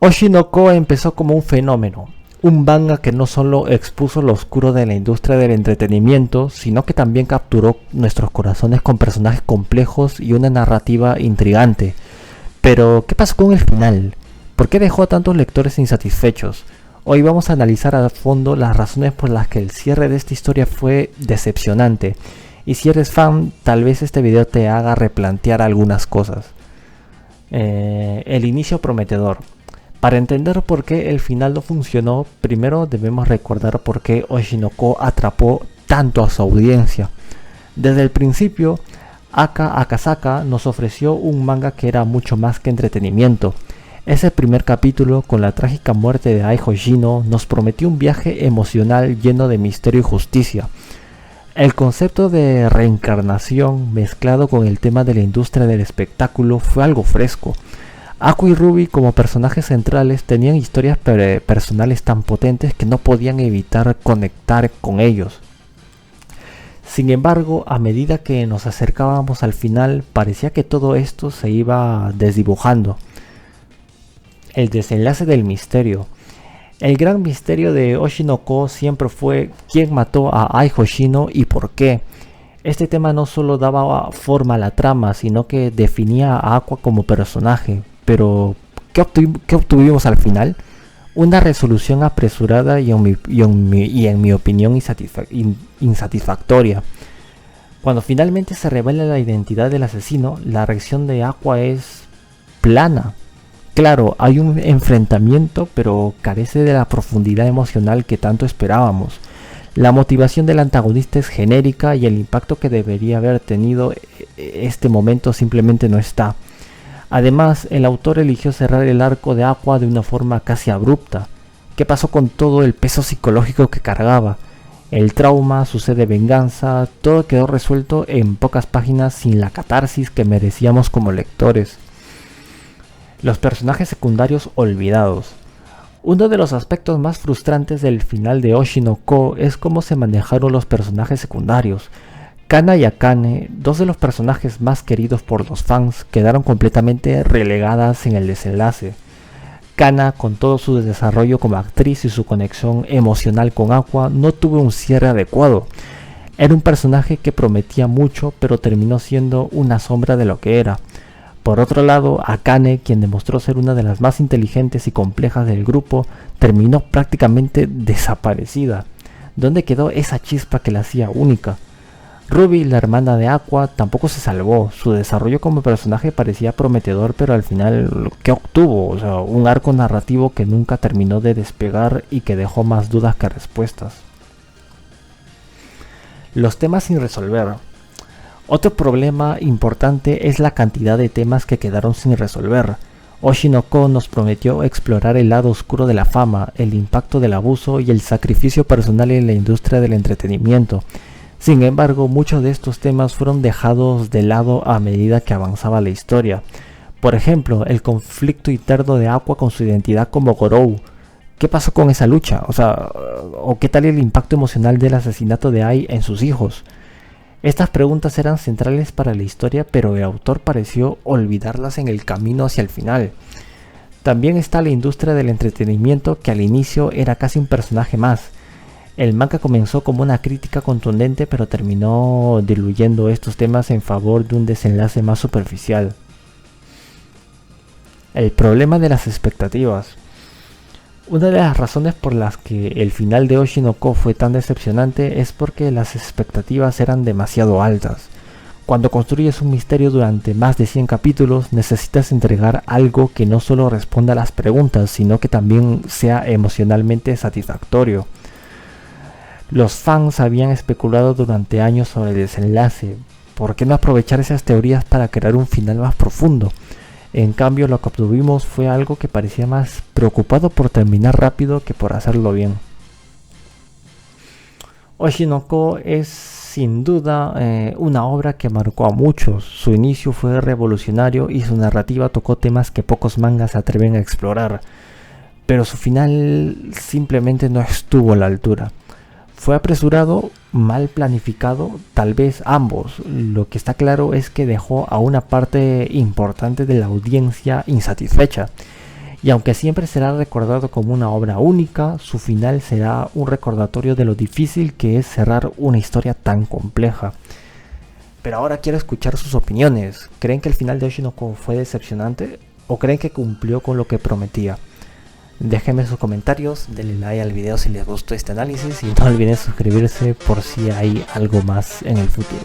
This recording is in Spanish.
Oshinoko empezó como un fenómeno, un manga que no solo expuso lo oscuro de la industria del entretenimiento, sino que también capturó nuestros corazones con personajes complejos y una narrativa intrigante. Pero, ¿qué pasó con el final? ¿Por qué dejó a tantos lectores insatisfechos? Hoy vamos a analizar a fondo las razones por las que el cierre de esta historia fue decepcionante. Y si eres fan, tal vez este video te haga replantear algunas cosas. El inicio prometedor. Para entender por qué el final no funcionó, primero debemos recordar por qué Oshinoko atrapó tanto a su audiencia. Desde el principio, Aka Akasaka nos ofreció un manga que era mucho más que entretenimiento. Ese primer capítulo, con la trágica muerte de Ai Hoshino, nos prometió un viaje emocional lleno de misterio y justicia. El concepto de reencarnación mezclado con el tema de la industria del espectáculo fue algo fresco. Aku y Ruby como personajes centrales tenían historias personales tan potentes que no podían evitar conectar con ellos. Sin embargo, a medida que nos acercábamos al final, parecía que todo esto se iba desdibujando. El desenlace del misterio. El gran misterio de Oshinoko siempre fue quién mató a Ai Hoshino y por qué. Este tema no solo daba forma a la trama, sino que definía a Aqua como personaje. Pero, ¿qué obtuvimos al final? Una resolución apresurada y en mi opinión insatisfactoria. Cuando finalmente se revela la identidad del asesino, la reacción de Aqua es plana. Claro, hay un enfrentamiento, pero carece de la profundidad emocional que tanto esperábamos. La motivación del antagonista es genérica y el impacto que debería haber tenido este momento simplemente no está. Además, el autor eligió cerrar el arco de Aqua de una forma casi abrupta. ¿Qué pasó con todo el peso psicológico que cargaba? El trauma, su sed de venganza, todo quedó resuelto en pocas páginas sin la catarsis que merecíamos como lectores. Los personajes secundarios olvidados. Uno de los aspectos más frustrantes del final de Oshinoko es cómo se manejaron los personajes secundarios. Kana y Akane, dos de los personajes más queridos por los fans, quedaron completamente relegadas en el desenlace. Kana, con todo su desarrollo como actriz y su conexión emocional con Aqua, no tuvo un cierre adecuado. Era un personaje que prometía mucho, pero terminó siendo una sombra de lo que era. Por otro lado, Akane, quien demostró ser una de las más inteligentes y complejas del grupo, terminó prácticamente desaparecida. ¿Dónde quedó esa chispa que la hacía única? Ruby, la hermana de Aqua, tampoco se salvó. Su desarrollo como personaje parecía prometedor, pero al final, ¿qué obtuvo? O sea, un arco narrativo que nunca terminó de despegar y que dejó más dudas que respuestas. Los temas sin resolver. Otro problema importante es la cantidad de temas que quedaron sin resolver. Oshinoko nos prometió explorar el lado oscuro de la fama, el impacto del abuso y el sacrificio personal en la industria del entretenimiento. Sin embargo, muchos de estos temas fueron dejados de lado a medida que avanzaba la historia. Por ejemplo, el conflicto interno de Aqua con su identidad como Gorou. ¿Qué pasó con esa lucha? ¿O qué tal el impacto emocional del asesinato de Ai en sus hijos? Estas preguntas eran centrales para la historia, pero el autor pareció olvidarlas en el camino hacia el final. También está la industria del entretenimiento, que al inicio era casi un personaje más. El manga comenzó como una crítica contundente, pero terminó diluyendo estos temas en favor de un desenlace más superficial. El problema de las expectativas. Una de las razones por las que el final de Oshinoko fue tan decepcionante es porque las expectativas eran demasiado altas. Cuando construyes un misterio durante más de 100 capítulos, necesitas entregar algo que no solo responda a las preguntas, sino que también sea emocionalmente satisfactorio. Los fans habían especulado durante años sobre el desenlace. ¿Por qué no aprovechar esas teorías para crear un final más profundo? En cambio, lo que obtuvimos fue algo que parecía más preocupado por terminar rápido que por hacerlo bien. Oshinoko es sin duda una obra que marcó a muchos. Su inicio fue revolucionario y su narrativa tocó temas que pocos mangas se atreven a explorar. Pero su final simplemente no estuvo a la altura. Fue apresurado, mal planificado, tal vez ambos. Lo que está claro es que dejó a una parte importante de la audiencia insatisfecha. Y aunque siempre será recordado como una obra única, su final será un recordatorio de lo difícil que es cerrar una historia tan compleja. Pero ahora quiero escuchar sus opiniones. ¿Creen que el final de Oshinoko fue decepcionante? ¿O creen que cumplió con lo que prometía? Déjenme sus comentarios, denle like al video si les gustó este análisis y no olviden suscribirse por si hay algo más en el futuro.